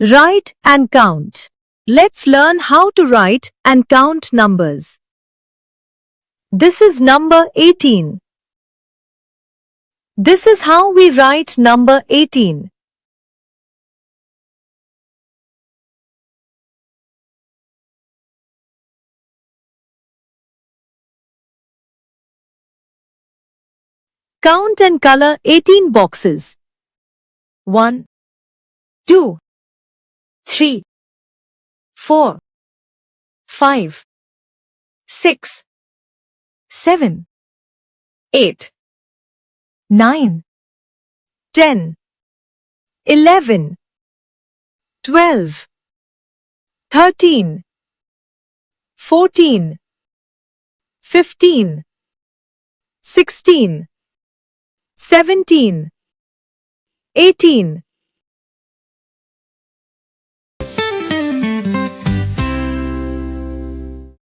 Write and count. Let's learn how to write and count numbers. This is number 18. This is how we write number 18. Count and color 18 boxes. 1, 2, 3, 4, 5, 6, 7, 8, 9, 10, 11, 12, 13, 14, 15, 16, 17, 18,